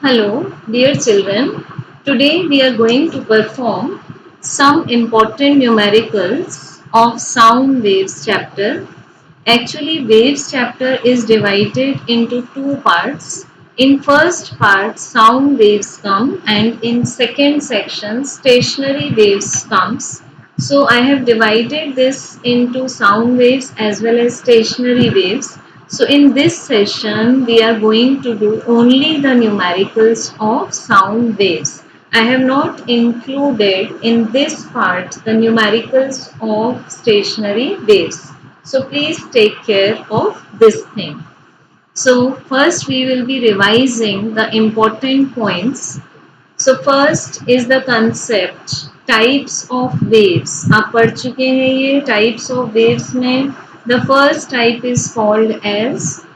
Hello, dear children. Today we are going to perform some important numericals of sound waves chapter. Actually, waves chapter is divided into two parts. In first part, sound waves come, and in second section, stationary waves comes. So I have divided this into sound waves as well as stationary waves. So in this session, we are going to do only the numericals of sound waves. I have not included in this part the numericals of stationary waves. So please take care of this thing. So first we will be revising the important points. So first is the concept types of waves. आप पढ़ चुके हैं ये types of waves में. The first type is called as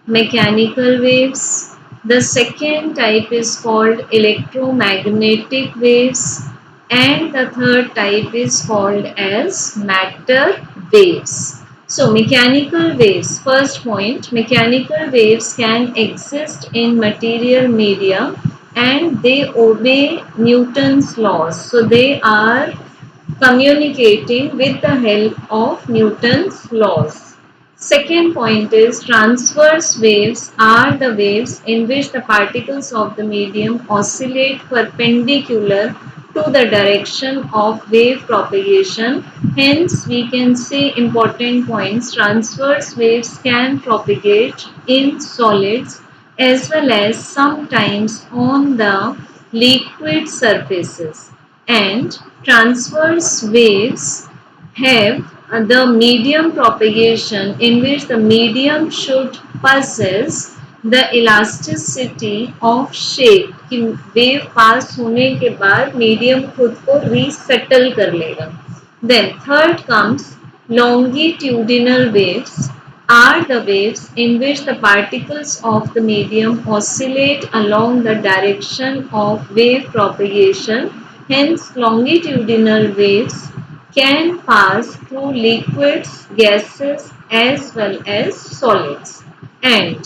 mechanical waves. The second type is called electromagnetic waves, and the third type is called as matter waves. So mechanical waves, first point, mechanical waves can exist in material media and they obey Newton's laws. So they are communicating with the help of Newton's laws. Second point is transverse waves are the waves in which the particles of the medium oscillate perpendicular to the direction of wave propagation. Hence, we can say important points. Transverse waves can propagate in solids as well as sometimes on the liquid surfaces, and transverse waves have the medium propagation in which the medium should possess the elasticity of shape कि wave पास होने के बाद medium खुद को resettle कर लेगा. Then third comes longitudinal waves are the waves in which the particles of the medium oscillate along the direction of wave propagation. Hence, longitudinal waves can pass through liquids, gases as well as solids. And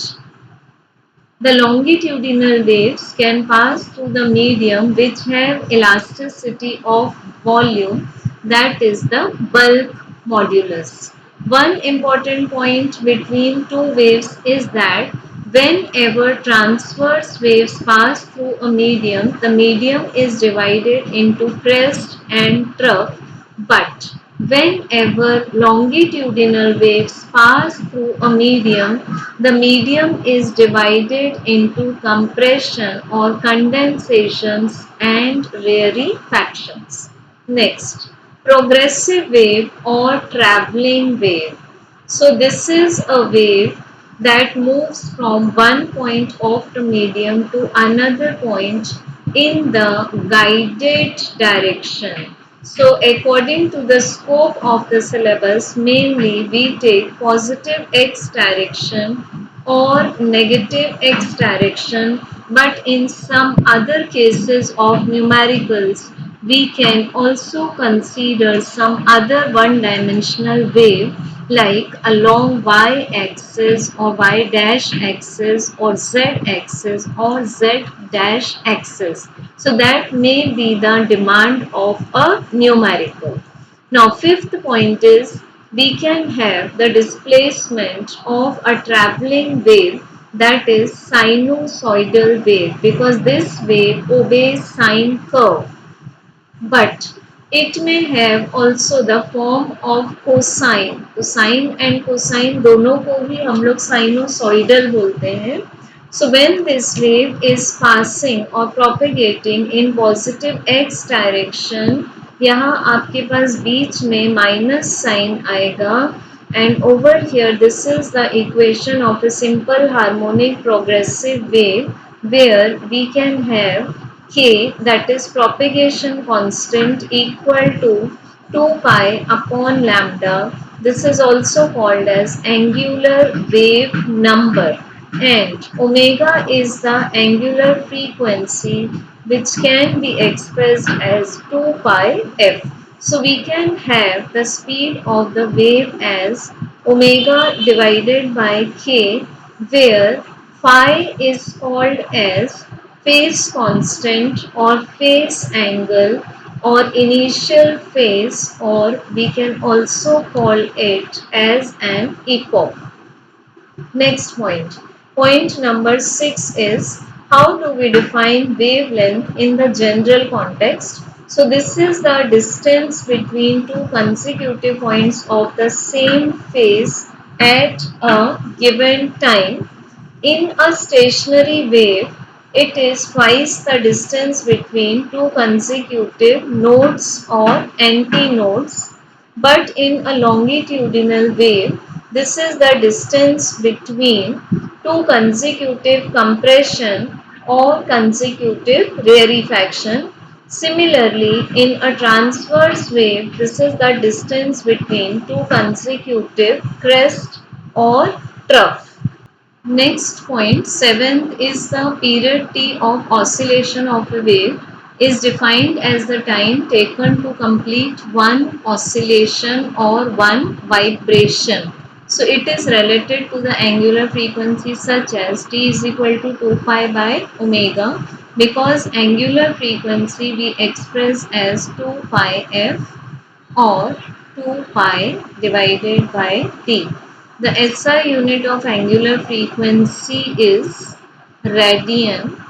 the longitudinal waves can pass through the medium which have elasticity of volume, that is the bulk modulus. One important point between two waves is that whenever transverse waves pass through a medium, the medium is divided into crest and trough, but whenever longitudinal waves pass through a medium, the medium is divided into compression or condensations and rarefactions. Next, progressive wave or traveling wave. So this is a wave that moves from one point of the medium to another point in the guided direction. So according to the scope of the syllabus, mainly we take positive x direction or negative x direction, but in some other cases of numericals, we can also consider some other one-dimensional wave like along y-axis or y-axis or z-axis or z-axis. So that may be the demand of a numerical. Now fifth point is we can have the displacement of a travelling wave, that is sinusoidal wave, because this wave obeys sine curve, but it may have also the form of cosine. तो sign and cosine दोनों को ही हम लोग sinusoidal बोलते हैं. So when this wave is passing or propagating in positive x direction, यहाँ आपके पास बीच में माइनस साइन आएगा, and over here this is the equation of a simple harmonic progressive wave where we can have k, that is propagation constant, equal to 2 pi upon lambda. This is also called as angular wave number, and omega is the angular frequency which can be expressed as 2 pi f. So we can have the speed of the wave as omega divided by k, where phi is called as phase constant or phase angle or initial phase, or we can also call it as an epoch. Next point. Point number 6 is how do we define wavelength in the general context? So this is the distance between two consecutive points of the same phase at a given time. In a stationary wave, it is twice the distance between two consecutive nodes or antinodes, but in a longitudinal wave, this is the distance between two consecutive compression or consecutive rarefaction. Similarly, in a transverse wave, this is the distance between two consecutive crest or trough. Next point, seventh, is the period T of oscillation of a wave is defined as the time taken to complete one oscillation or one vibration. So it is related to the angular frequency such as T is equal to 2 pi by omega, because angular frequency we express as 2 pi f or 2 pi divided by T. The SI unit of angular frequency is radian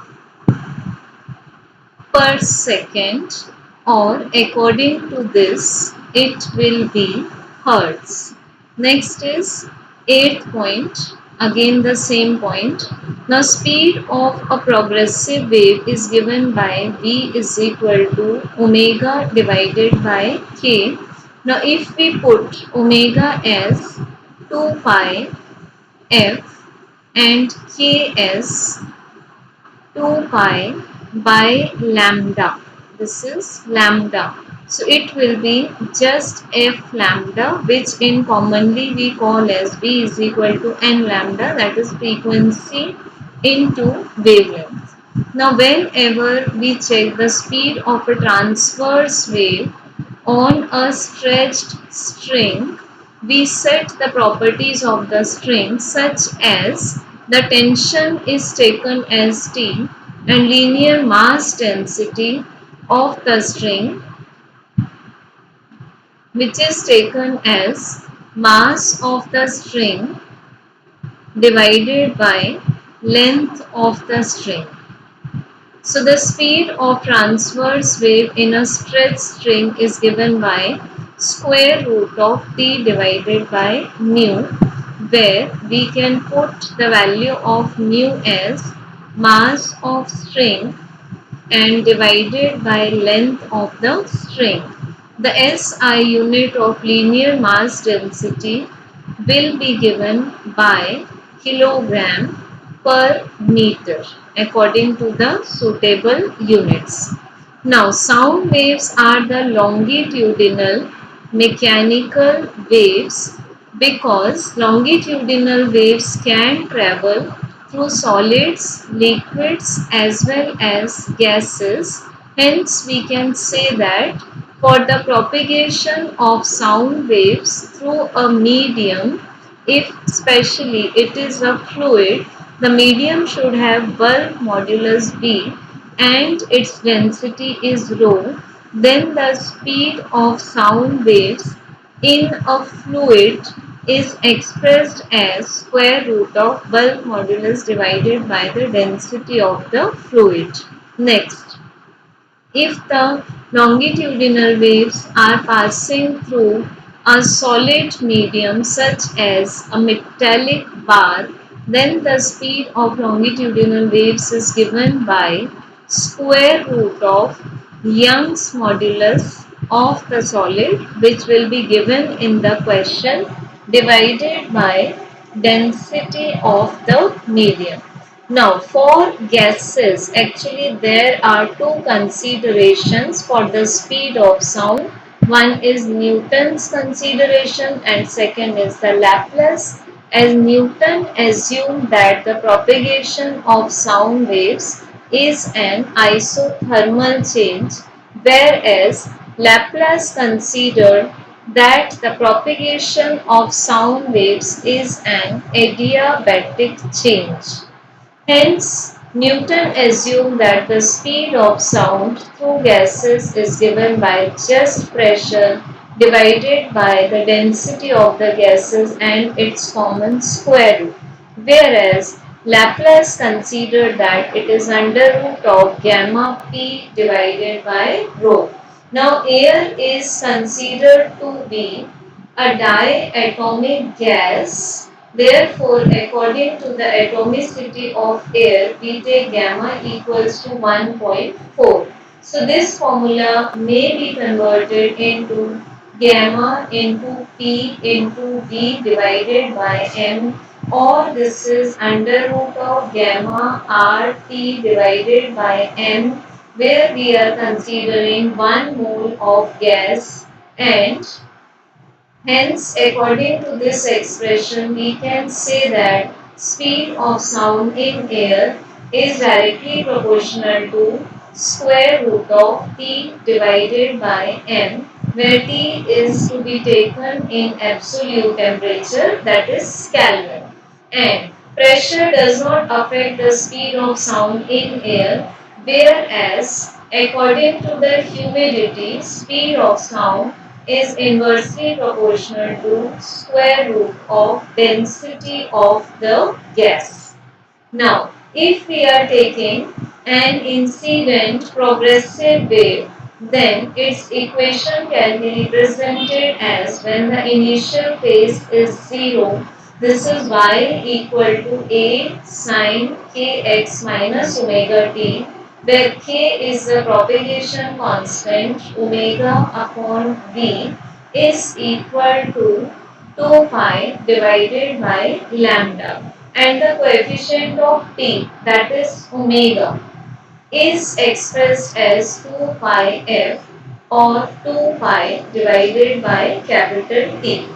per second, or according to this it will be hertz. Next is eighth point, again the same point. Now speed of a progressive wave is given by v is equal to omega divided by k. Now if we put omega as 2 pi f and k as 2 pi by lambda. This is lambda. So it will be just f lambda, which in commonly we call as v is equal to n lambda, that is frequency into wavelength. Now whenever we check the speed of a transverse wave on a stretched string, we set the properties of the string such as the tension is taken as T and linear mass density of the string, which is taken as mass of the string divided by length of the string. So the speed of transverse wave in a stretched string is given by square root of T divided by mu, where we can put the value of mu as mass of string and divided by length of the string. The SI unit of linear mass density will be given by kilogram per meter according to the suitable units. Now sound waves are the longitudinal mechanical waves, because longitudinal waves can travel through solids, liquids as well as gases. Hence we can say that for the propagation of sound waves through a medium, if especially it is a fluid, the medium should have bulk modulus B and its density is rho, then the speed of sound waves in a fluid is expressed as square root of bulk modulus divided by the density of the fluid. Next, if the longitudinal waves are passing through a solid medium such as a metallic bar, then the speed of longitudinal waves is given by square root of Young's modulus of the solid, which will be given in the question, divided by density of the medium. Now for gases, actually there are two considerations for the speed of sound. One is Newton's consideration and second is the Laplace, as Newton assumed that the propagation of sound waves is an isothermal change, whereas Laplace considered that the propagation of sound waves is an adiabatic change. Hence, Newton assumed that the speed of sound through gases is given by just pressure divided by the density of the gases and its common square root, whereas Laplace considered that it is under root of gamma p divided by rho. Now air is considered to be a diatomic gas. Therefore, according to the atomicity of air, we take gamma equals to 1.4. So, this formula may be converted into gamma into P into V divided by M, or this is under root of gamma RT divided by M, where we are considering 1 mole of gas, and hence, according to this expression, we can say that speed of sound in air is directly proportional to square root of T divided by M, where T is to be taken in absolute temperature, that is Kelvin. And pressure does not affect the speed of sound in air, whereas according to the humidity, speed of sound is inversely proportional to square root of density of the gas. Now, if we are taking an incident progressive wave, then its equation can be represented as when the initial phase is 0, this is y equal to a sine kx minus omega t, where k is the propagation constant, omega upon v is equal to 2 pi divided by lambda, and the coefficient of t, that is omega, is expressed as 2 pi f, or 2 pi divided by capital T.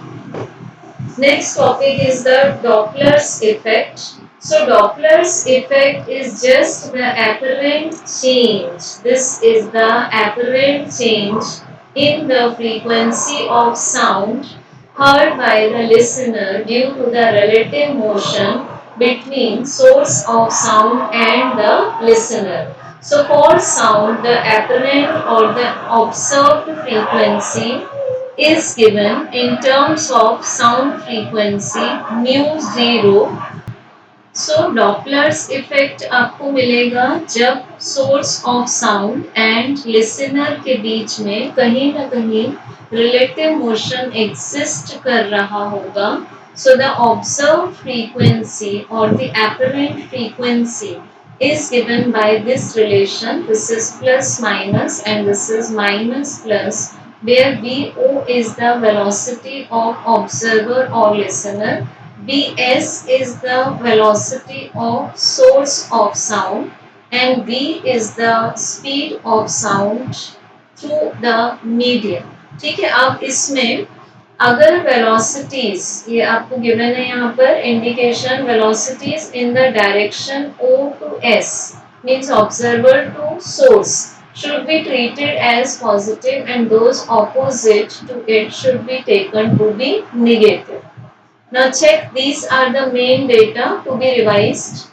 Next topic is the Doppler's effect. So Doppler's effect is just the apparent change. This is the apparent change in the frequency of sound heard by the listener due to the relative motion between source of sound and the listener. So for sound, the apparent or the observed frequency is given in terms of sound frequency mu 0. So Doppler's effect आपको मिलेगा जब source of sound and listener के बीच में कहीं ना कहीं relative motion exist कर रहा होगा. So the observed frequency or the apparent frequency is given by this relation. This is plus minus and this is minus plus, where VO is the velocity of observer or listener, Vs is the velocity of source of sound, and V is the speed of sound through the medium. ठीक है, अब इसमें अगर velocities, ये आपको given है यहाँ पर indication velocities in the direction O to S, means observer to source, should be treated as positive and those opposite to it should be taken to be negative. Now check, these are the main data to be revised.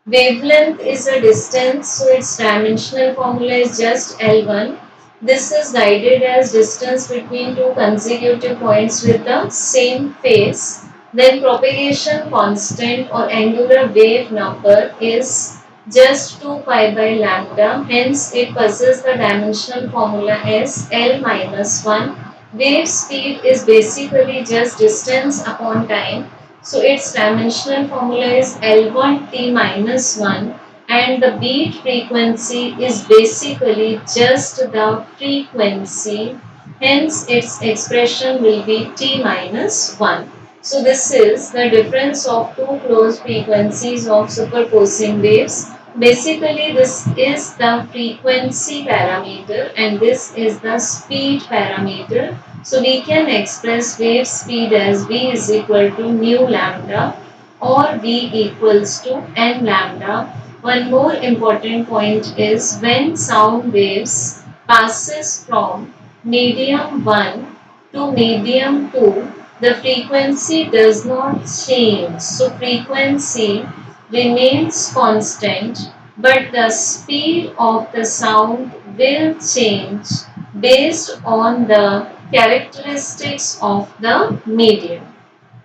Wavelength is a distance, so its dimensional formula is just L1. This is guided as distance between two consecutive points with the same phase. Then propagation constant or angular wave number is just 2 pi by lambda. Hence it possesses the dimensional formula as L minus 1. Wave speed is basically just distance upon time. So its dimensional formula is L1 t minus 1, and the beat frequency is basically just the frequency. Hence its expression will be t minus 1. So this is the difference of two closed frequencies of superposing waves. Basically this is the frequency parameter and this is the speed parameter. So we can express wave speed as v is equal to nu lambda or v equals to n lambda. One more important point is when sound waves passes from medium 1 to medium 2, the frequency does not change. So frequency remains constant, but the speed of the sound will change based on the characteristics of the medium.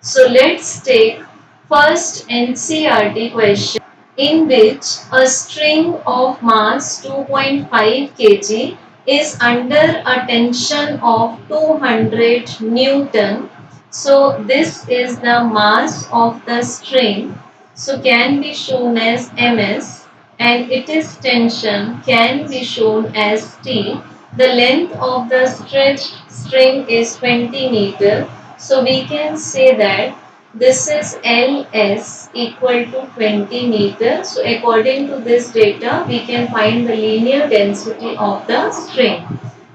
So let's take first NCERT question, in which a string of mass 2.5 kg is under a tension of 200 Newton. So this is the mass of the string. So can be shown as ms, and its tension can be shown as T. The length of the stretched string is 20 meter. So we can say that this is Ls equal to 20 meter. So according to this data, we can find the linear density of the string.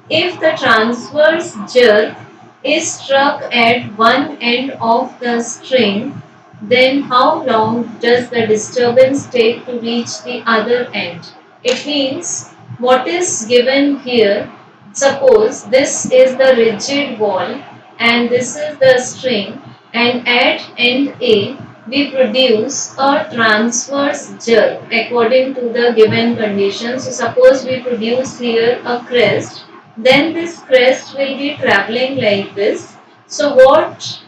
If the transverse jerk is struck at one end of the string, then how long does the disturbance take to reach the other end? It means what is given here, suppose this is the rigid wall and this is the string, and at end A we produce a transverse jerk according to the given conditions. So suppose we produce here a crest, then this crest will be traveling like this. So what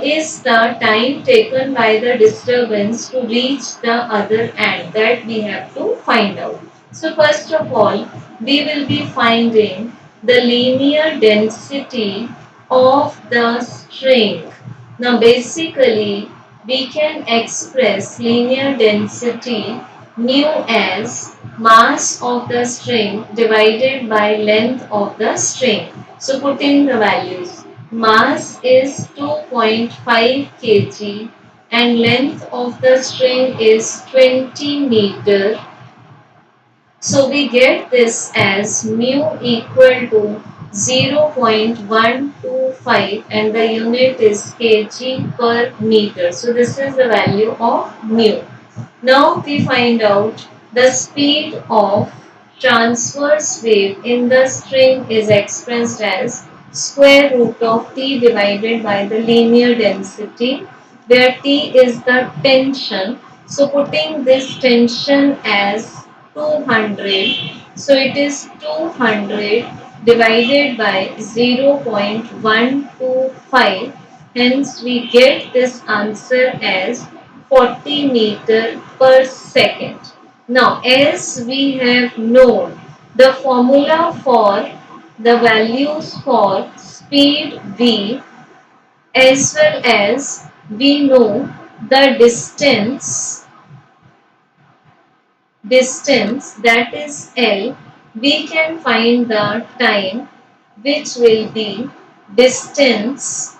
is the time taken by the disturbance to reach the other end, that we have to find out. So first of all, we will be finding the linear density of the string. Now basically we can express linear density mu as mass of the string divided by length of the string. So putting the values, mass is 2.5 kg and length of the string is 20 meter. So we get this as mu equal to 0.125 and the unit is kg per meter. So this is the value of mu. Now we find out the speed of transverse wave in the string is expressed as square root of T divided by the linear density, where T is the tension. So putting this tension as 200, so it is 200 divided by 0.125, hence we get this answer as 40 meter per second. Now as we have known the formula for the values for speed v, as well as we know the distance, that is L, we can find the time, which will be distance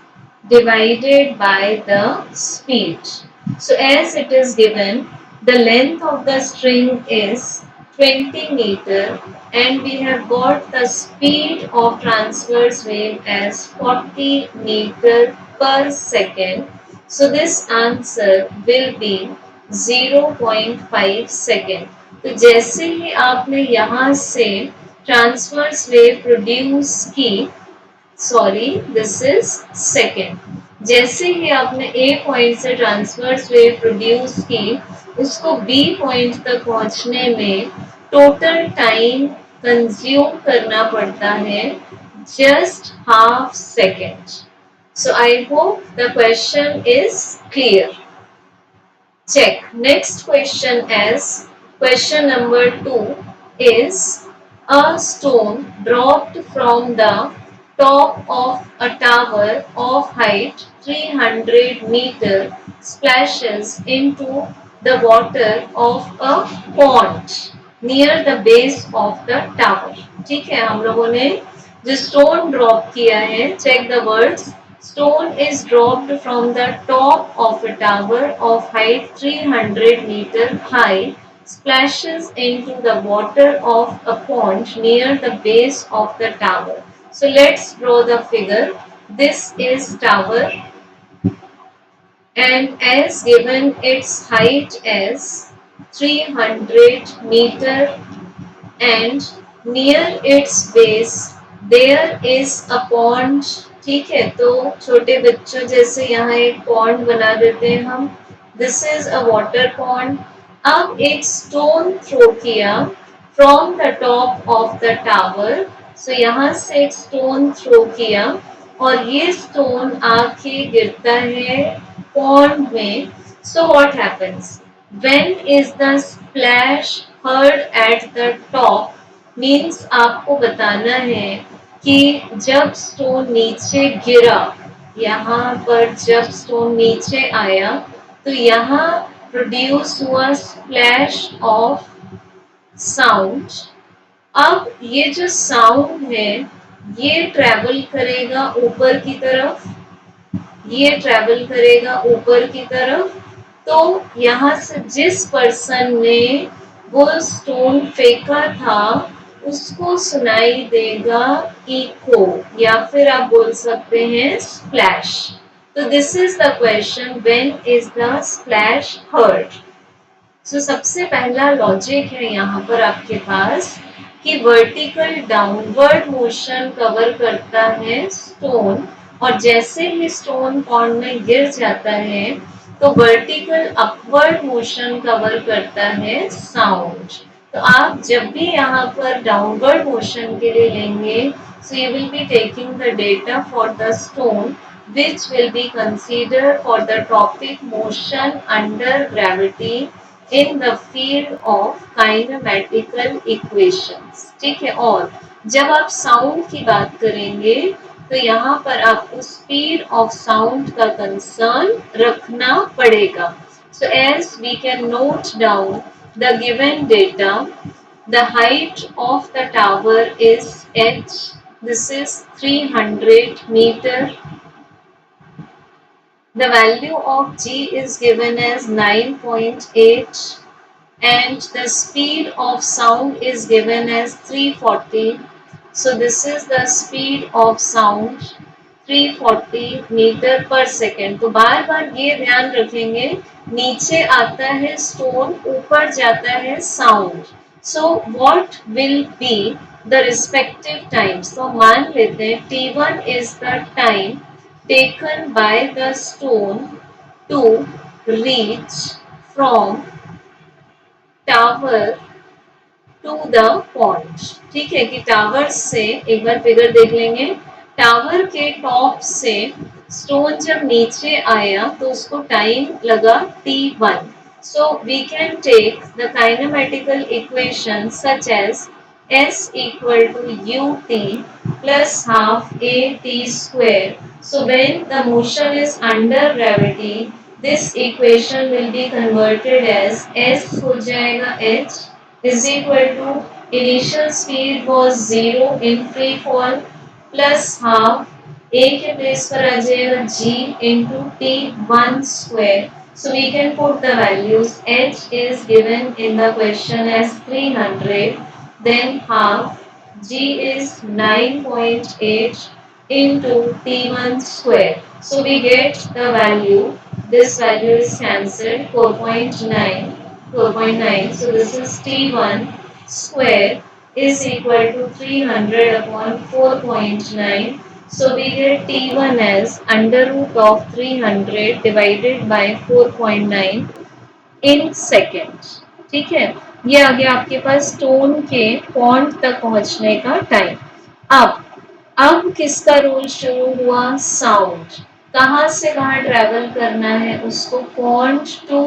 divided by the speed. So as it is given, the length of the string is 20 meter and we have got the speed of transverse wave as 40 meter per second. So this answer will be 0.5 second. तो जैसे ही आपने यहाँ से transverse wave produce की, sorry this is second, जैसे ही आपने ए point से transverse wave produce की, उसको बी पॉइंट तक पहुंचने में टोटल टाइम कंज्यूम करना पड़ता है just half second. So I hope the question is clear. Check. Next question is question number 2 is a stone dropped from the top of a tower of height 300 meter splashes into the water of a pond near the base of the tower. ठीक है, हम लोगों ने जो stone drop किया है, check the words. Stone is dropped from the top of a tower of height 300 meter high, splashes into the water of a pond near the base of the tower. So let's draw the figure. This is tower and as given its height as 300 meter and near its base there is a pond. ठीक है, तो छोटे बच्चों जैसे यहाँ एक pond बना देते हैं हम, this is a water pond. अब एक स्टोन थ्रो किया from the top of the tower. So यहाँ से एक स्टोन थ्रो किया और ये स्टोन आके गिरता है पॉन्ड में। So what happens when is the splash heard at the top? Means आपको बताना है कि जब स्टोन नीचे गिरा, यहाँ पर जब स्टोन नीचे आया तो यहाँ प्रोड्यूस हुआ स्प्लैश ऑफ साउंड। अब ये जो साउंड है ये ट्रेवल करेगा ऊपर की तरफ, ये ट्रेवल करेगा ऊपर की तरफ। तो यहाँ से जिस पर्सन ने वो स्टोन फेंका था उसको सुनाई देगा इको, या फिर आप बोल सकते हैं स्प्लैश। तो this is the question, when is the splash heard? So सबसे पहला लॉजिक है यहाँ पर आपके पास कि वर्टिकल डाउनवर्ड मोशन कवर करता है स्टोन, और जैसे ही स्टोन पॉन्ड में गिर जाता है तो वर्टिकल अपवर्ड मोशन कवर करता है साउंड। तो आप जब भी यहाँ पर डाउनवर्ड मोशन के लिए लेंगे, so you will be taking the data for the stone which will be considered for the topic motion under gravity in the field of kinematical equations। ठीक है, और जब आप साउंड की बात करेंगे तो यहाँ पर आपको स्पीड ऑफ साउंड का कंसर्न रखना पड़ेगा। So as we can note down the given data, the height of the tower is h, this is 300 meter. The value of g is given as 9.8 and the speed of sound is given as 340. So this is the speed of sound 340 metre per second. तो बार बार ये ध्यान रखेंगे, नीचे आता है stone, ऊपर जाता है sound. So what will be the respective times? तो मान लेते हैं t1 is the time taken by the stone to reach from tower to the point. ठीक है, कि टावर से एक बार फिगर देख लेंगे, टावर के टॉप से स्टोन जब नीचे आया तो उसको टाइम लगा t1। So we can take the kinematical equation such as s equal to ut plus half a t square. So when the motion is under gravity, this equation will be converted as s हो जाएगा h is equal to initial speed was 0 in free fall plus half a के place पर आ जाएगा g into t1 square. So we can put the values. H is given in the question as 300, then half, g is 9.8 into t1 square. So we get the value. This value is cancelled, 4.9. 4.9. So this is T1 square is equal to 300 upon 4.9. So we get T1 as under root of 300 divided by 4.9 in second. ठीक है, ये आ गया आपके पास stone के point तक पहुंचने का time. अब किसका रोल शुरू हुआ? साउंड। कहाँ से कहाँ ट्रेवल करना है उसको? Point two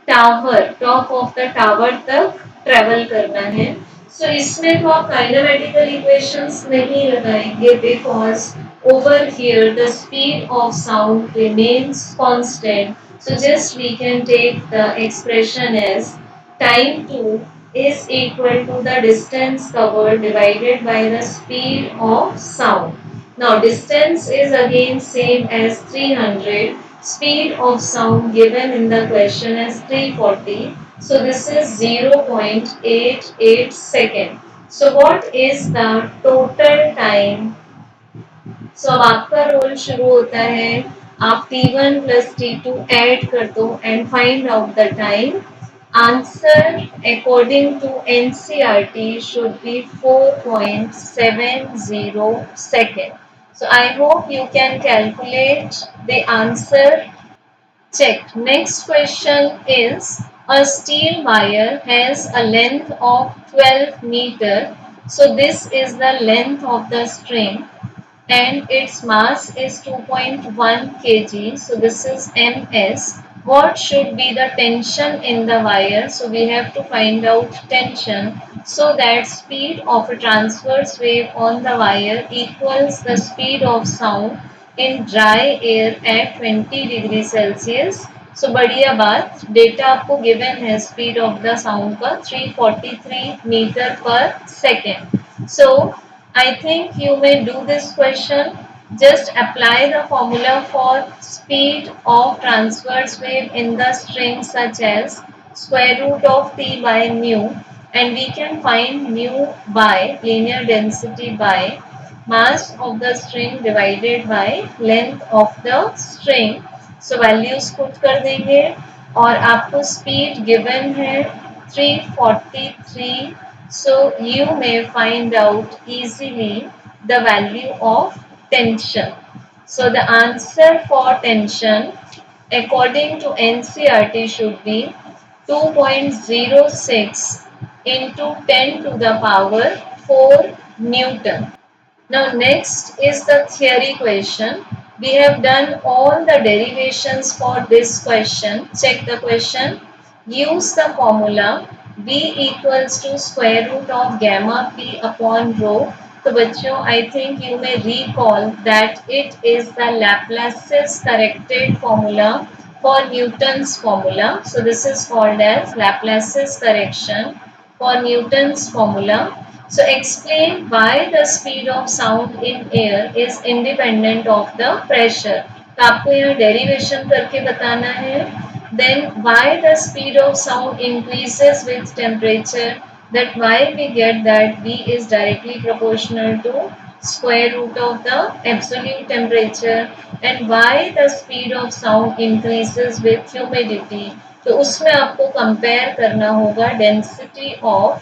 tower, top of the tower तक ट्रेवल करना है। सो इसमें तो आप काइनेमेटिकल इक्वेशंस नहीं लगाएंगे because over here the speed of sound remains constant. So just we can take the expression as time 2 is equal to the distance covered divided by the speed of sound. Now distance is again same as 300. Speed of sound given in the question as 340. So this is 0.88 second. So what is the total time? सो अब आपका role शुरू होता है, आप T1 plus T2 add कर दो and find out the time. Answer according to NCERT should be 4.70 second. So I hope you can calculate the answer Check. Next question is a steel wire has a length of 12 meter. So this is the length of the string and its mass is 2.1 kg. So this is ms. What should be the tension in the wire? So we have to find out tension. So that speed of a transverse wave on the wire equals the speed of sound in dry air at 20 degree Celsius. So बढ़िया बात, data आपको given है speed of the sound का 343 metre per second. So I think you may do this question. Just apply the formula for speed of transverse wave in the string such as square root of t by mu, and we can find mu by linear density by mass of the string divided by length of the string. So values put कर देंगे और आपको speed given है 343. So you may find out easily the value of tension. So the answer for tension according to NCERT should be 2.06 into 10 to the power 4 Newton. Now next is the theory question. We have done all the derivations for this question. Check the question. Use the formula V equals to square root of gamma P upon rho. So बच्चों, I think you may recall that it is the Laplace's corrected formula for Newton's formula. So this is called as Laplace's correction for Newton's formula. So explain why the speed of sound in air is independent of the pressure. तो आपको यहाँ derivation करके बताना है. Then why the speed of sound increases with temperature. That why we get that V is directly proportional to square root of the absolute temperature, and why the speed of sound increases with humidity. तो उसमें आपको compare करना होगा density of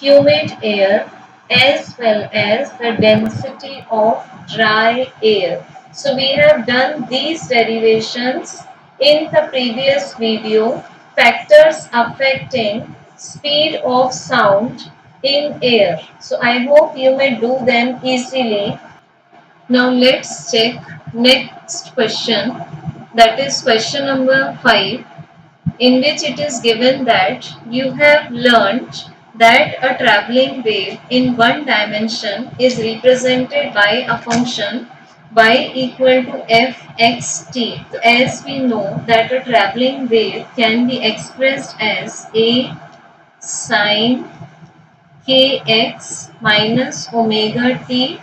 humid air as well as the density of dry air. So we have done these derivations in the previous video, factors affecting speed of sound in air. So I hope you may do them easily. Now let's check next question, that is question number 5, in which it is given that you have learnt that a travelling wave in one dimension is represented by a function y equal to fxt. So as we know that a travelling wave can be expressed as a sine kx minus omega t,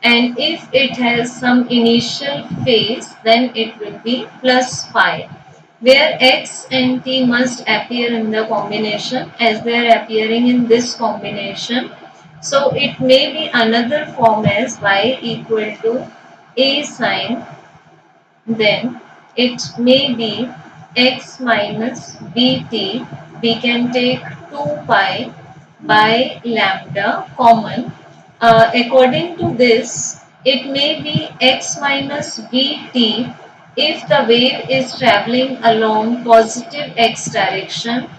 and if it has some initial phase then it will be plus phi, where x and t must appear in the combination as they are appearing in this combination. So it may be another form as y equal to a sine, then it may be x minus bt. We can take 2 pi by lambda common. According to this, it may be x minus vt if the wave is traveling along positive x direction,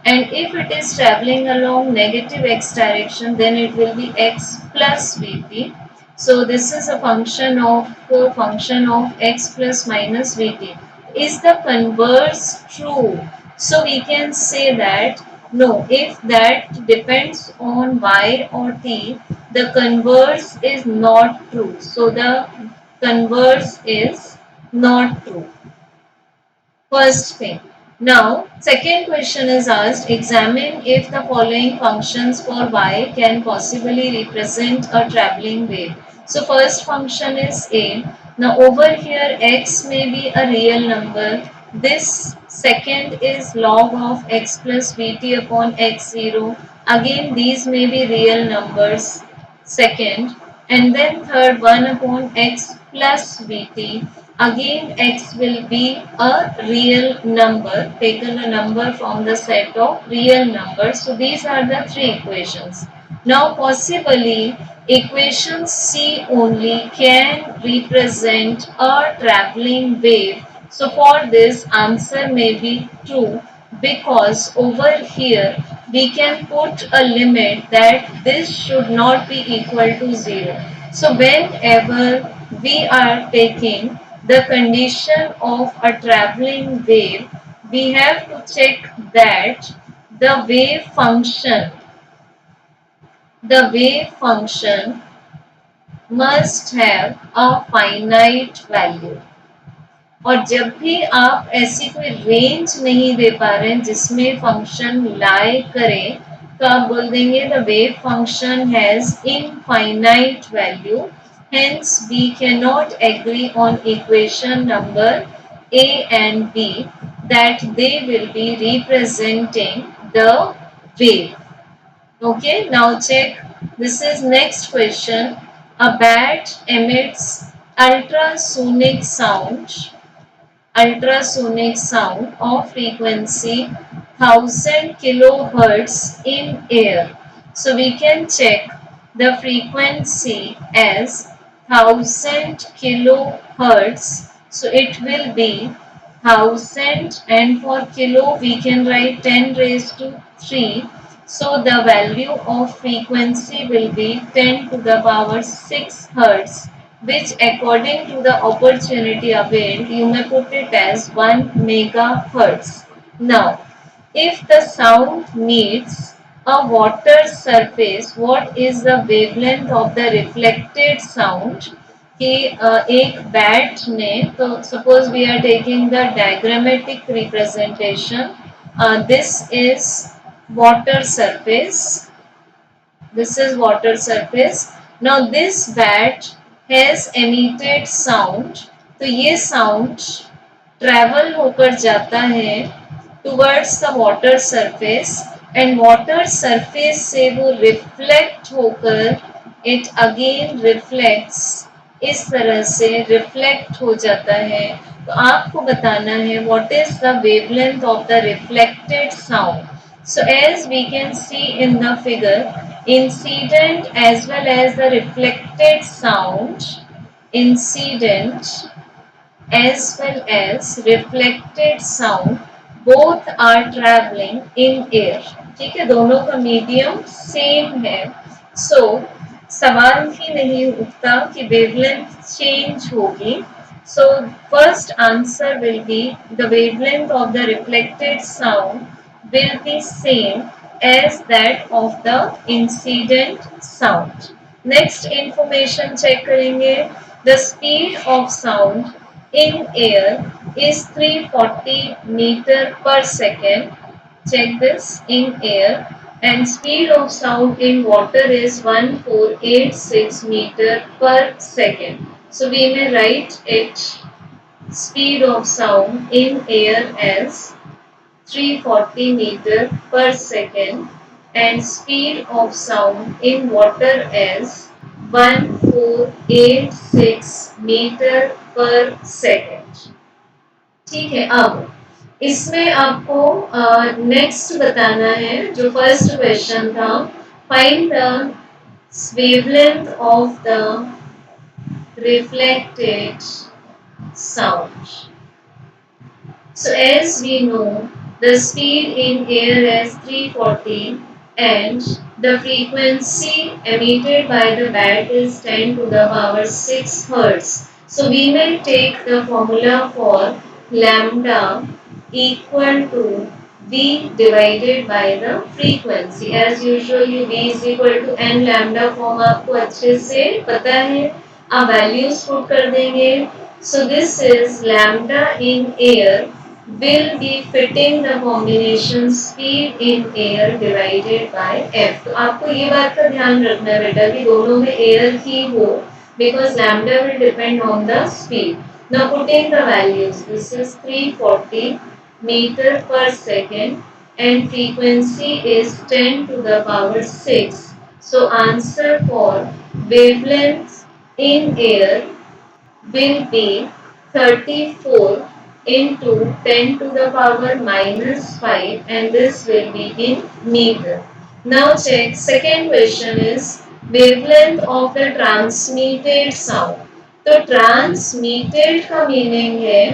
and if it is traveling along negative x direction then it will be x plus vt. So this is a function of x plus minus vt. Is the converse true? So we can say that no, if that depends on y or t, the converse is not true. So the converse is not true. First thing. Now, second question is asked, examine if the following functions for y can possibly represent a travelling wave. So, first function is a. Now, over here x may be a real number. This second is log of x plus vt upon x0. Again, these may be real numbers. Second, and then third 1 upon x plus vt. Again x will be a real number, taken a number from the set of real numbers. So these are the three equations. Now possibly Equation C only can represent a traveling wave. So for this answer may be true because over here we can put a limit that this should not be equal to 0. So whenever we are taking the condition of a traveling wave, we have to check that the wave function the wave function must have a finite value. और जब भी आप ऐसी कोई range नहीं दे पा रहे हैं जिसमें फंक्शन लाई करे तो आप बोल देंगे the wave function has infinite value hence we cannot agree on equation number A and B that they will be representing the wave. Okay, now check. This is next question. A bat emits ultrasonic sound, ultrasonic sound of frequency 1000 kilohertz in air. So we can check the frequency as 1000 kilohertz. So it will be 1000 and for kilo we can write 10 raised to 3. So the value of frequency will be 10 to the power 6 hertz, which according to the opportunity availed you may put it as 1 megahertz. Now if the sound meets a water surface, what is the wavelength of the reflected sound? कि एक bat ने तो suppose we are taking the diagrammatic representation this is water surface. This is water surface. Now this bat has emitted sound. तो ये sound travel होकर जाता है towards the water surface and water surface से वो reflect होकर it again reflects इस तरह से reflect हो जाता है. तो आपको बताना है what is the wavelength of the reflected sound. So as we can see in the figure, incident as well as the reflected sound, incident as well as reflected sound both are traveling in air. ठीक है, दोनों का medium same है. सो सवाल ही नहीं उठता कि wavelength change होगी. So first answer will be the wavelength of the reflected sound will be same as that of the incident sound. Next information check करेंगे. The speed of sound in air is 340 meter per second. Check this in air. And speed of sound in water is 1486 meter per second. So we may write it speed of sound in air as 340 meter per second and speed of sound in water as 1486 meter per second. ठीक है, अब इसमें आपको next बताना है जो first question था. Find the wavelength of the reflected sound. So as we know, the speed in air is 340 and the frequency emitted by the bat is 10 to the power 6 hertz. So we may take the formula for lambda equal to V divided by the frequency. As usually V is equal to n lambda form आपको अच्छे से पता है. आप values put कर देंगे. So this is lambda in air will be fitting the combination speed in air divided by f. तो आपको ये बात का ध्यान रखना है बेटा कि दोनों में air ही हो because lambda will depend on the speed. Now putting the values, this is 340 meter per second and frequency is 10 to the power 6. So answer for wavelength in air will be 34 into 10 to the power minus 5 and this will be in meter. Now check second question is wavelength of the transmitted sound. तो transmitted का meaning है,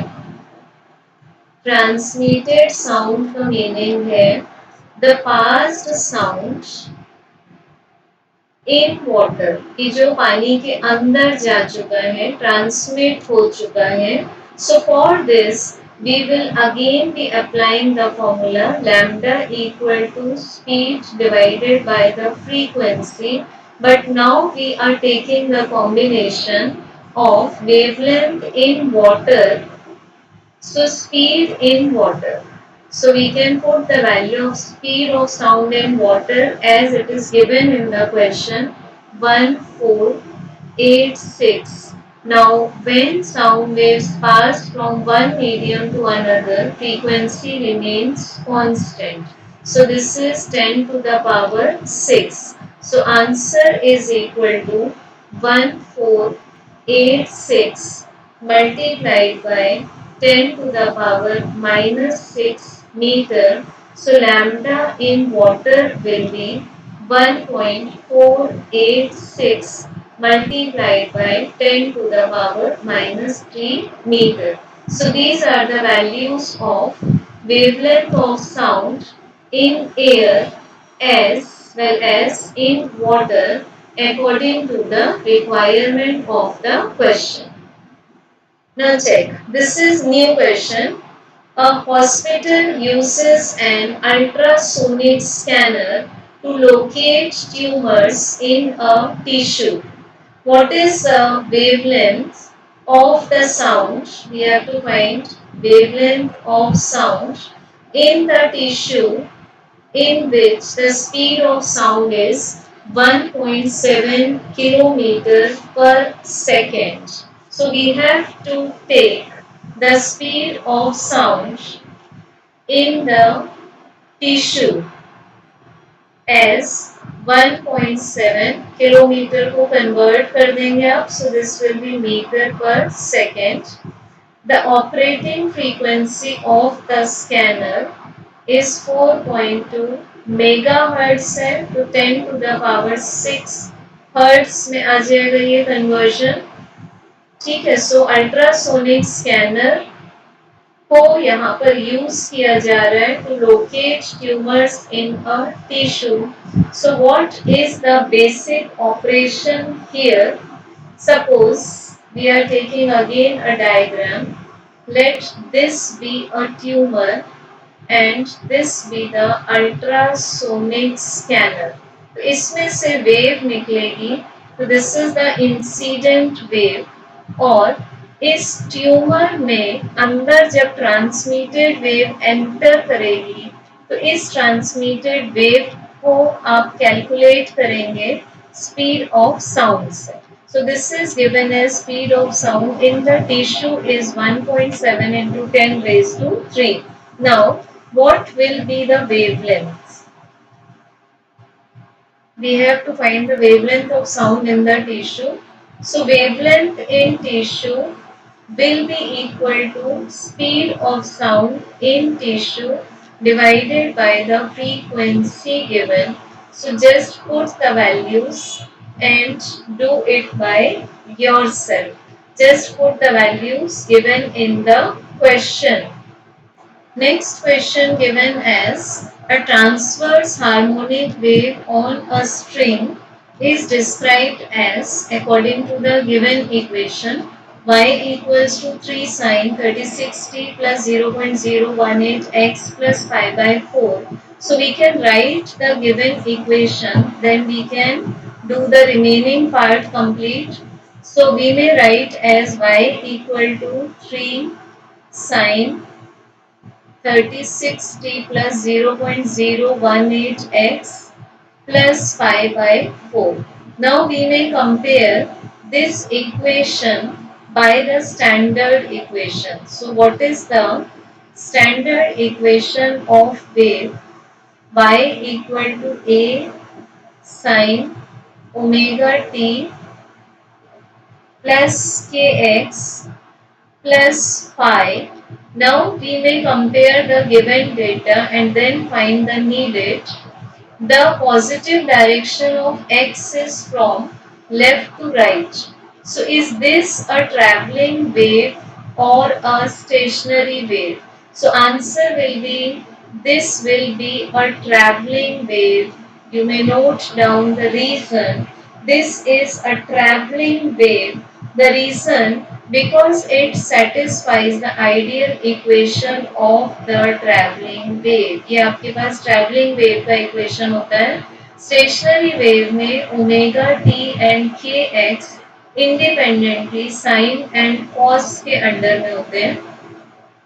transmitted sound का meaning है the passed sound in water, कि जो पानी के अंदर जा चुका है, ट्रांसमिट हो चुका है। So for this we will again be applying the formula lambda equal to speed divided by the frequency, but now we are taking the combination of wavelength in water, so speed in water. So we can put the value of speed of sound in water as it is given in the question 1486. Now when sound waves pass from one medium to another, frequency remains constant. So this is 10 to the power 6. So answer is equal to 1486 multiplied by 10 to the power minus 6 meter. So lambda in water will be 1.486 multiplied by 10 to the power minus 3 meter. So these are the values of wavelength of sound in air as well as in water according to the requirement of the question. Now check. This is new question. A hospital uses an ultrasonic scanner to locate tumors in a tissue. What is the wavelength of the sound? We have to find wavelength of sound in the tissue in which the speed of sound is 1.7 kilometer per second. So we have to take the speed of sound in the tissue as 1.7 kilometre को convert कर देंगे आप, so this will be meter per second. The operating frequency of the scanner is 4.2 megahertz है, तो 10 to the power 6 hertz में आ जाएगा ये conversion. ठीक है, सो अल्ट्रासोनिक स्कैनर को यहाँ पर यूज किया जा रहा है to locate tumours in a tissue. So what is the basic operation here? Suppose we are taking again a diagram, let this be a tumor and this be the ultrasonic scanner. तो इसमें से wave निकलेगी, तो this is the incident wave, और इस tumour में अंदर जब ट्रांसमिटेड वेव एंटर करेगी, तो इस ट्रांसमिटेड वेव को आप कैलकुलेट करेंगे स्पीड ऑफ साउंड से। So this is given as speed of sound in the tissue is 1.7 into 10 raised to 3. Now, what will be the wavelength? We have to find the wavelength of sound in the tissue. So wavelength in tissue will be equal to speed of sound in tissue divided by the frequency given. So just put the values and do it by yourself. Just put the values given in the question. Next question given as a transverse harmonic wave on a string is described as, according to the given equation, y equals to 3 sine 36t plus 0.018 x plus pi by 4. So we can write the given equation, then we can do the remaining part complete. So we may write as y equal to 3 sine 36t plus 0.018x plus pi by 4. Now we may compare this equation by the standard equation. So what is the standard equation of wave? Y equal to a sine omega t plus kx plus phi. Now we may compare the given data and then find the needed The positive direction of x is from left to right. So is this a traveling wave or a stationary wave? So answer will be, this will be a traveling wave. You may note down the reason. This is a traveling wave. The reason, because it satisfies the ideal equation of the traveling wave. ये आपके पास traveling wave का equation होता है. Stationary wave में omega t and kx independently sin and cos के under में होते हैं.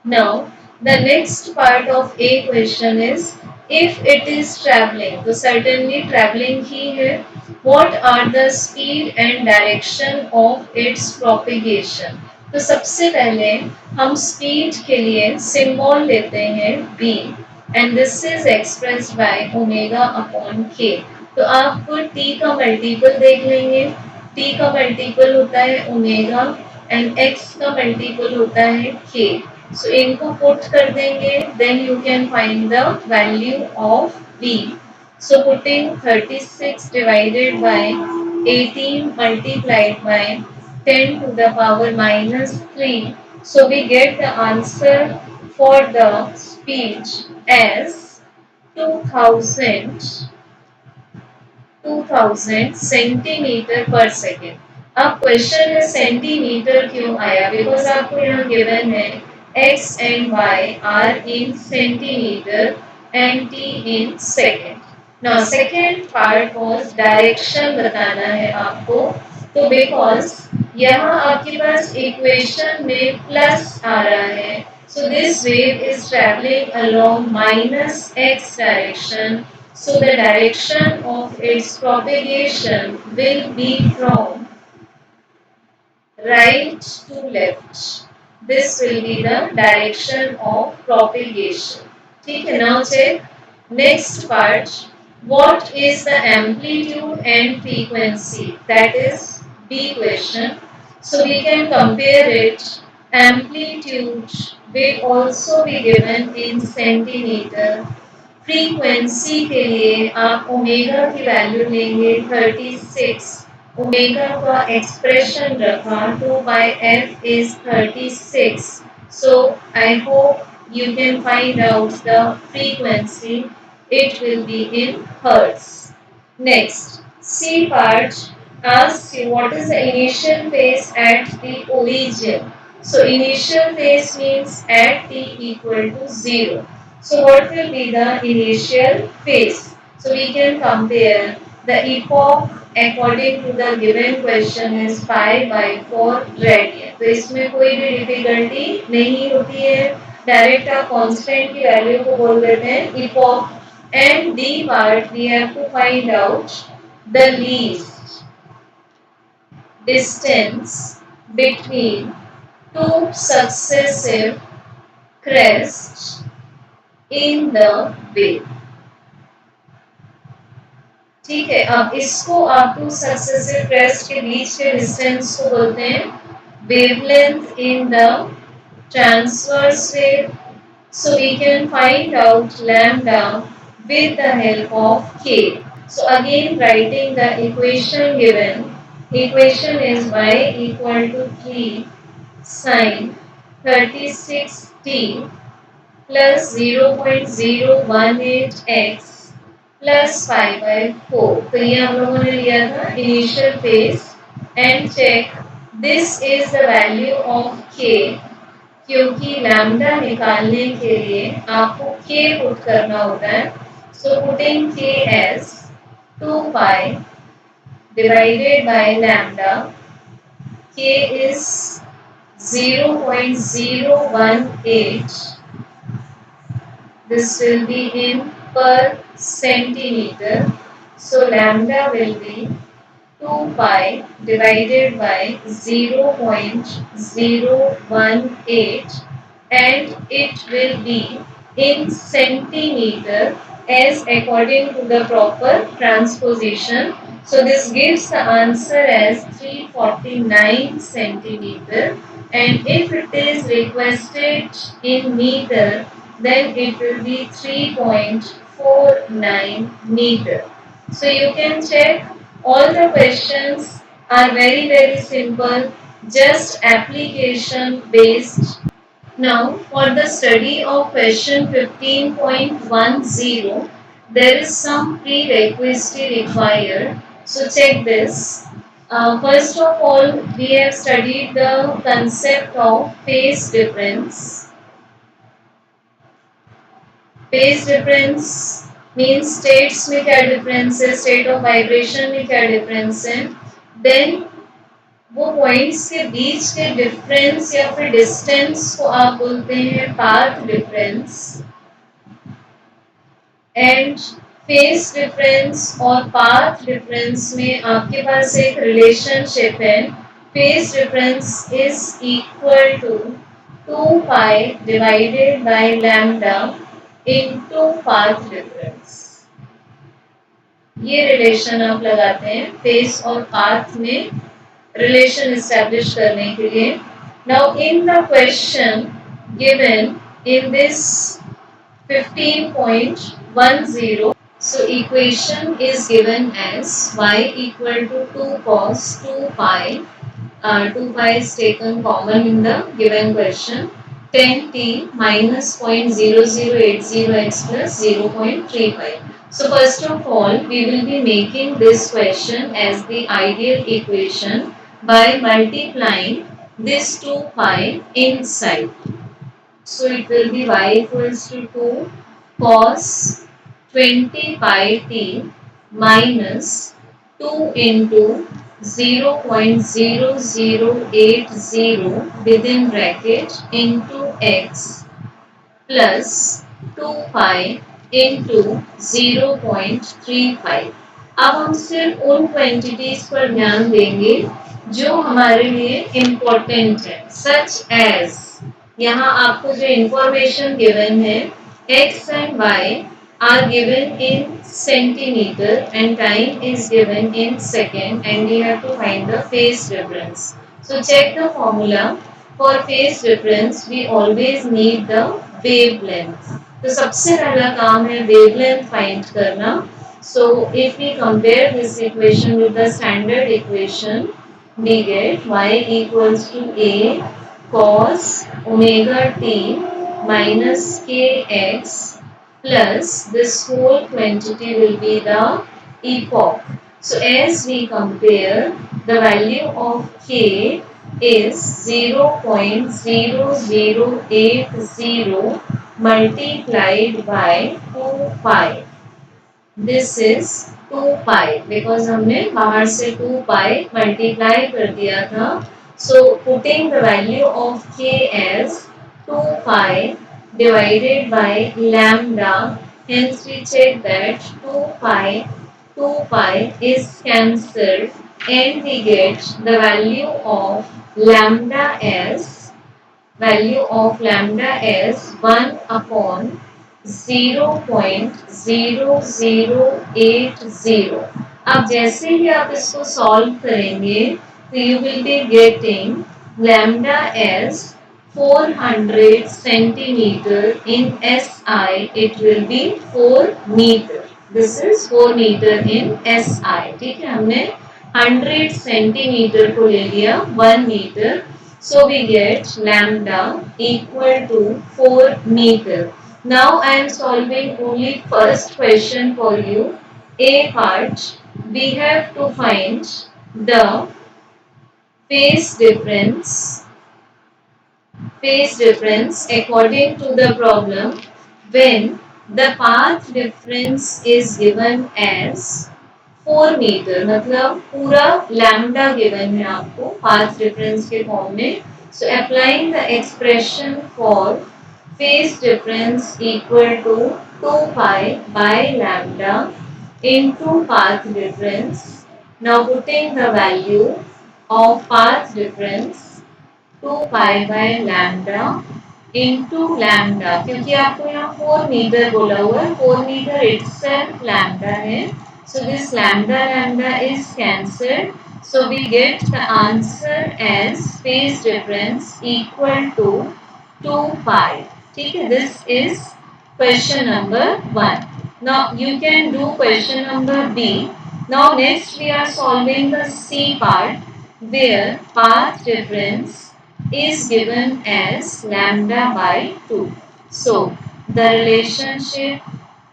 Now, the next part of a question is, if it is traveling, तो certainly traveling ही है. What are the speed and direction of its propagation? तो सबसे पहले हम speed के लिए symbol लेते हैं b, and this is expressed by omega upon k. तो आप t का multiple देख लेंगे. t का multiple होता है omega and x का multiple होता है k. So इनको put कर देंगे, then you can find the value of b. So putting 36 divided by 18 multiplied by 10 to the power minus 3. So we get the answer for the speed as 2000 centimetre पर second. अब question है centimetre क्यों आया? Because आपको यहाँ given है x and y are in centimeter and t in second. Now second part was direction बताना है आपको. तो बिकॉज यहाँ आपके पास इक्वेशन में प्लस आ रहा है, so this wave is traveling along minus x direction. So the direction of its propagation will be from right to left. This will be the direction of propagation. ठीक है, now check next part. What is the amplitude and frequency? That is B question. So we can compare it. Amplitude will also be given in centimeter. Frequency के लिए आप omega की value लेंगे 36. Omega का expression रखा 2/f is 36. So I hope you can find out the frequency. It will be in hertz. Next, C part asks you what is the initial phase at the origin. So initial phase means at t equal to 0. So what will be the initial phase? So we can compare the epoch according to the given question is pi/4 radian. तो इसमें कोई भी difficulty नहीं होती है. Direct आप constant की value को बोल देते हैं epoch. And D part we have to find out the least distance between two successive crests in the wave. ठीक है, अब इसको आप टू सक्सेसिव क्रेस्ट के बीच के डिस्टेंस को बोलते हैं wavelength in the transverse wave. So we can find out lambda with the help of k. So again writing the equation given. Equation is y equal to 3 sin 36t plus 0.018x plus 5/4. तो ये हम लोगों ने लिया था initial phase. And check this is the value of K, क्योंकि lambda निकालने के लिए आपको के पुट करना होता है. So putting K as 2 pi divided by lambda. K is 0.018. This will be in per centimeter. So lambda will be 2 pi divided by 0.018, and it will be in centimeter as according to the proper transposition. So this gives the answer as 349 centimeter, and if it is requested in meter, then it will be 3.4 649 meter. So you can check all the questions are very simple, just application based. Now for the study of question 15.10, there is some prerequisite required. So check this. First of all, we have studied the concept of phase difference. Phase difference means states में क्या difference है, state of vibration में क्या difference है, then वो points के बीच के difference या फिर डिस्टेंस को आप बोलते हैं path difference. And phase difference और पाथ डिफरेंस में आपके पास एक रिलेशनशिप है, phase difference is equal to 2 pi divided by lambda into path difference. ये रिलेशन आप लगाते हैं फेस और पाथ में रिलेशन एस्टेब्लिश करने के लिए। Now in the question given in this 15.10, so equation is given as y equal to 2 cos 2 pi. 2 pi is taken common in the given question. 10t minus 0.0080x plus 0.35. So first of all, we will be making this question as the ideal equation by multiplying this 2 pi inside. So it will be y equals to 2 cos 20 pi t minus 2 into 0.0080 within bracket into x plus 2 pi into 0.35। अब हम सिर्फ उन quantities पर ध्यान देंगे जो हमारे लिए इम्पोर्टेंट है, सच एज यहाँ आपको जो इंफॉर्मेशन गिवन है x and y are given in centimeter and time is given in second and we have to find the phase difference. So check the formula. For phase difference we always need the wavelength. तो सबसे पहला काम है wavelength find करना. So if we compare this equation with the standard equation, we get y equals to a cos omega t minus kx plus this whole quantity will be the epoch. So as we compare, the value of k is 0.0080 multiplied by 2 pi. This is 2 pi because हमने बाहर से 2 pi multiply कर दिया था. So putting the value of k as 2 pi divided by lambda, hence we check that 2 pi is cancelled and we get the value of lambda as 1 upon 0.0080। अब जैसे ही आप इसको सॉल्व करेंगे तो you will be getting lambda as 400 centimetre, in SI it will be 4 metre. This is 4 metre in SI। ठीक है, हमने 100 centimetre को ले लिया 1 metre. So we get lambda equal to 4 meter. Now I am solving only first question for you. A part, we have to find the phase difference according to the problem when the path difference is given as 4 metre. मतलब पूरा lambda given है आपको path difference के form में। So applying the expression for phase difference equal to 2 pi by lambda into path difference. Now putting the value of path difference 2 pi by lambda into lambda, क्योंकि आपको यहाँ 4 metre बोला हुआ है, 4 metre itself lambda है। So this lambda is cancelled. So we get the answer as phase difference equal to 2 pi. ठीक है, this is question number 1. Now you can do question number B. Now next we are solving the C part where path difference is given as lambda by 2. So the relationship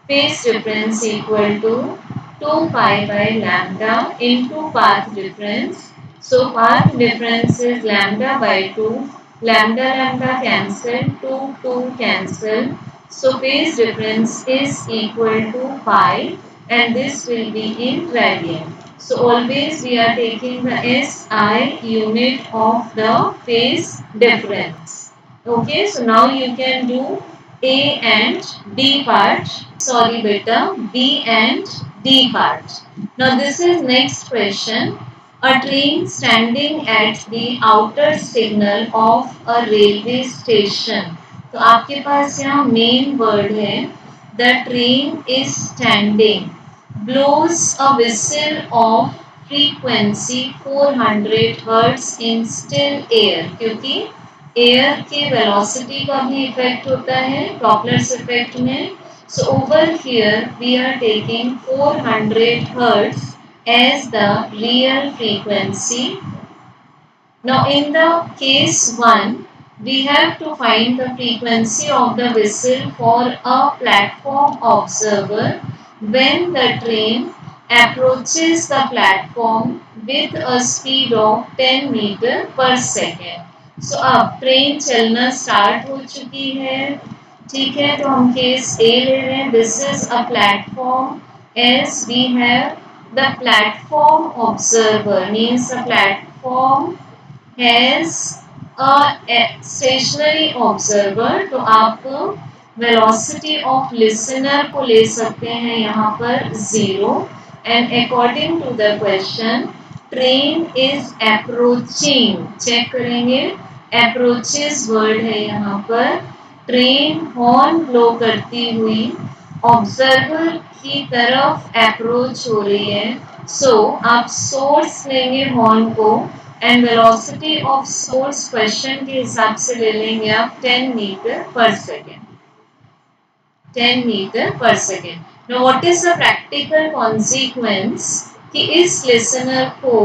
phase difference equal to 2 pi by lambda into path difference. So path difference is lambda by 2. Lambda lambda cancel, 2 2 cancel. So phase difference is equal to pi and this will be in radian. So always we are taking the SI unit of the phase difference. Okay, so now you can do A and D part. Sorry beta, B and D part. Now this is next question. A train standing at the outer signal of a railway station. तो आपके पास यहाँ main word है the train is standing blows a whistle of frequency 400 hertz in still air क्योंकि air के velocity का भी effect होता है डॉपलर्स इफेक्ट में. So over here we are taking 400 hertz as the real frequency. Now in the case 1 we have to find the frequency of the whistle for a platform observer when the train approaches the platform with a speed of 10 meter per second. So अब train चलना start हो चुकी है. ठीक है, तो हम case ए ले रहे हैं. This is a platform S V have the platform observer means a platform has a stationary observer. तो आप वेलोसिटी ऑफ लिसनर को ले सकते हैं यहाँ पर 0 and according to the question train is approaching. Check करेंगे अप्रोचेस वर्ड है यहाँ पर. ट्रेन हॉर्न ब्लो करती हुई ऑब्जर्वर की तरफ अप्रोच हो रही है. सो आप सोर्स लेंगे हॉर्न को and velocity of source question के हिसाब से ले लेंगे आप 10 metre per second. 10 meter per second. Now what is the practical consequence कि इस listener को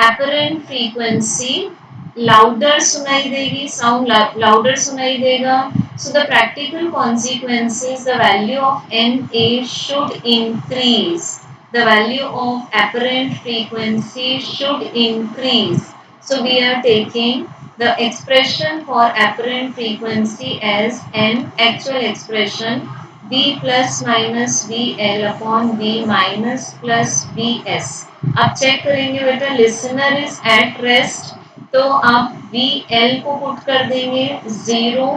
apparent frequency louder सुनाई देगी, sound louder सुनाई देगा. So the practical consequence is the value of NA should increase. The value of apparent frequency should increase. So we are taking the expression for apparent frequency as an actual expression V plus minus VL upon V minus plus VS. अब check करेंगे बेटा listener is at rest तो आप VL को put कर देंगे 0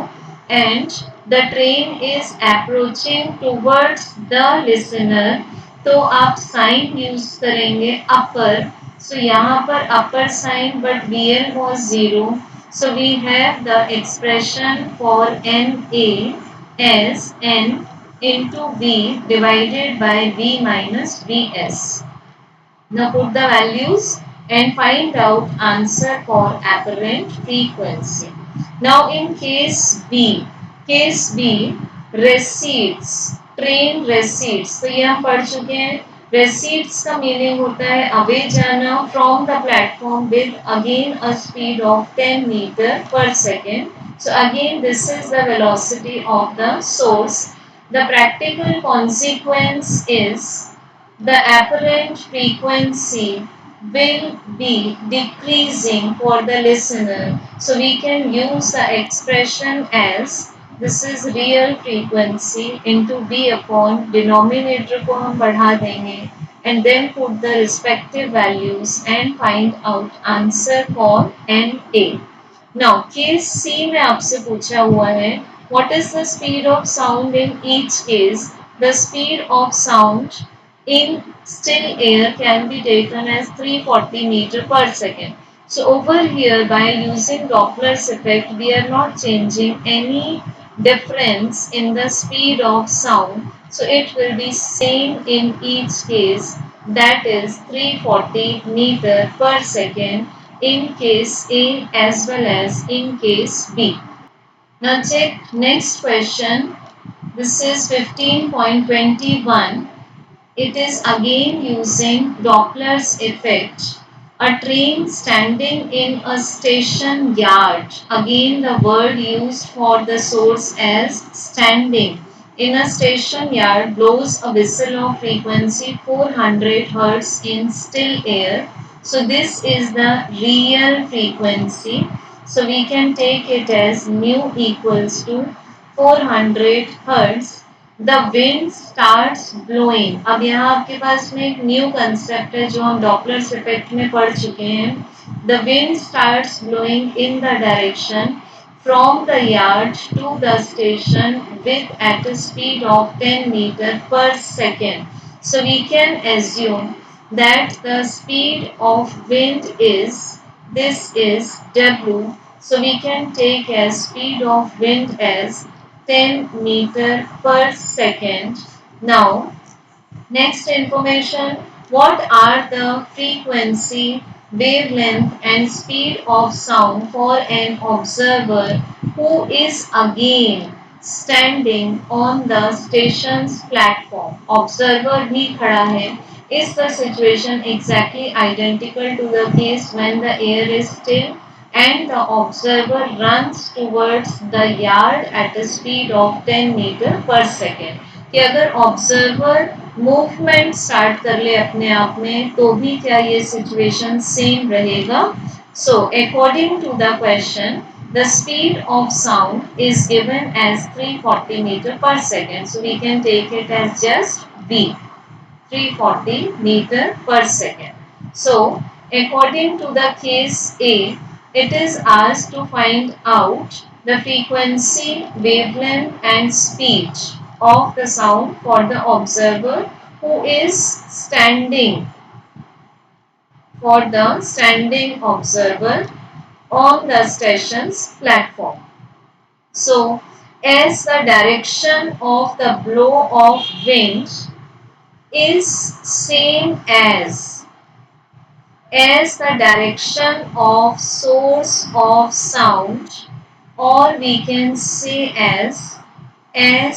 and the train is approaching towards the listener तो आप साइन यूज करेंगे अपर. सो यहाँ पर upper sign but VL was 0. So we have the expression for NA as N into V divided by V minus Vs. Now put the values and find out answer for apparent frequency. Now in case B recedes, train recedes. तो ये हम पढ़ चुके हैं. Recedes का meaning होता है away जाना from the platform with again a speed of 10 meter per second. So again this is the velocity of the source. The practical consequence is the apparent frequency will be decreasing for the listener. So we can use the expression as this is real frequency into V upon denominator को हम बढ़ा देंगे and then put the respective values and find out answer for NA. Now case C में आपसे पूछा हुआ है what is the speed of sound in each case. The speed of sound in still air can be taken as 340 meter per second. So over here by using Doppler's effect we are not changing any difference in the speed of sound. So it will be same in each case, that is 340 meter per second in case A as well as in case B. Now check next question. This is 15.21. It is again using Doppler's effect. A train standing in a station yard. Again the word used for the source as standing. In a station yard blows a whistle of frequency 400 Hz in still air. So this is the real frequency. So we can take it as mu equals to 400 Hz. The wind starts blowing. अब यहाँ आपके पास में एक new concept है जो हम Doppler's effect में पढ़ चुके हैं. The wind starts blowing in the direction from the yard to the station with at a speed of 10 meter per second. So we can assume that the speed of wind is, this is W. So we can take as speed of wind as 10 meter per second. Now, next information, what are the frequency, wavelength and speed of sound for an observer who is again standing on the station's platform? Observer भी खड़ा है. Is the situation exactly identical to the case when the air is still and the observer runs towards the yard at a speed of 10 meter per second? कि अगर observer movement start कर ले अपने आप में तो भी क्या ये सिचुएशन सेम रहेगा. So according to the question the speed of sound is given as 340 metre per second. So we can take it as just be, 340 meter per second. So, according to the case A, it is asked to find out the frequency, wavelength and speed of the sound for the observer who is standing, for the standing observer on the station's platform. So, as the direction of the blow of wind is same as the direction of source of sound, or we can say as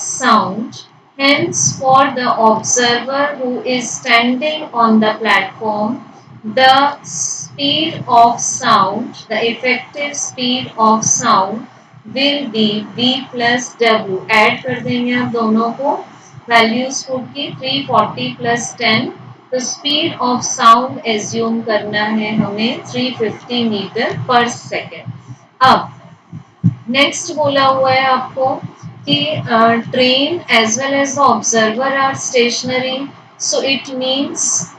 sound. Hence, for the observer who is standing on the platform, the speed of sound, the effective speed of sound will be V plus W. Add कर देंगे आप दोनों को. Values put की 340 plus 10. तो speed of sound assume करना है हमें 350 मीटर पर सेकेंड. अब नेक्स्ट बोला हुआ है आपको कि train as well as the observer are stationary. So it means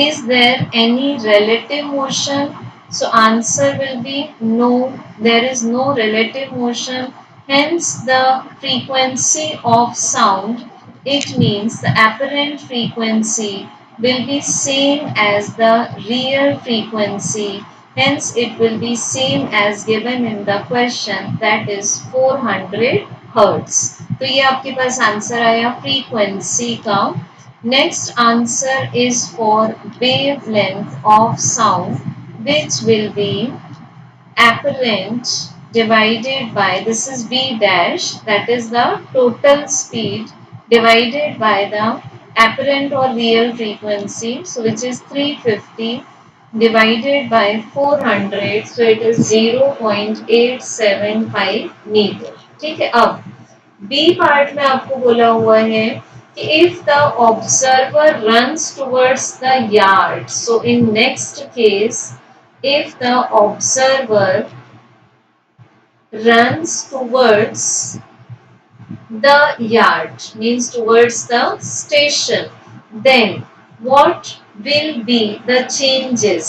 is there any relative motion? So answer will be no, there is no relative motion. Hence the frequency of sound, it means the apparent frequency will be same as the real frequency. Hence it will be same as given in the question, that is 400 Hertz. तो ये आपके पास answer आया frequency का. Next answer is for wavelength of sound, which will be apparent divided by, this is V dash, that is the total speed divided by the apparent or real frequency, so which is 350 divided by 400, so it is 0.875 meter. ठीक है. अब B part में आपको बोला हुआ है कि if the observer runs towards the yard. So in next case if the observer runs towards the yard, means towards the station, then what will be the changes?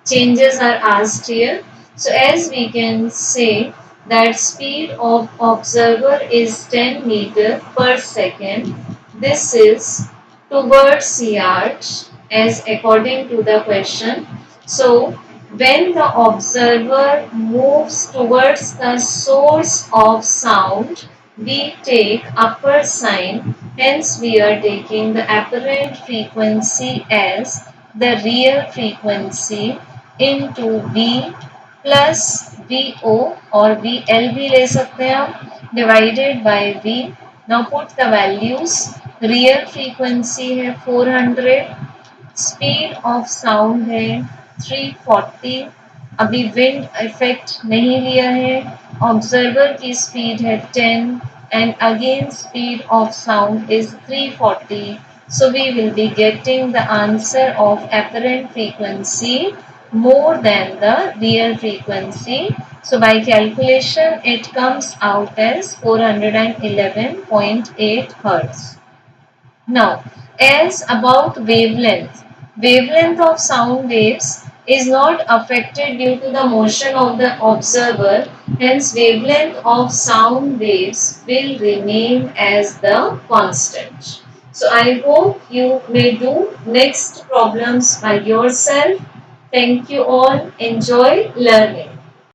Changes are asked here. So as we can say that speed of observer is 10 meter per second. This is towards yard as according to the question. So when the observer moves towards the source of sound, we take upper sign. Hence we are taking the apparent frequency as the real frequency into V plus VO or VL भी ले सकते हैं आप, divided by V. Now put the values. Real frequency है 400, speed of sound है 340, अभी wind effect नहीं लिया है, ऑब्जर्वर की स्पीड है 10 and again speed of sound is 340. So we will be getting the answer of apparent frequency more than the real frequency. So by calculation it comes out as 411.8 hertz. Now, as about wavelength, wavelength of sound waves is not affected due to the motion of the observer, hence wavelength of sound waves will remain as the constant. So I hope you may do next problems by yourself. Thank you all. Enjoy learning.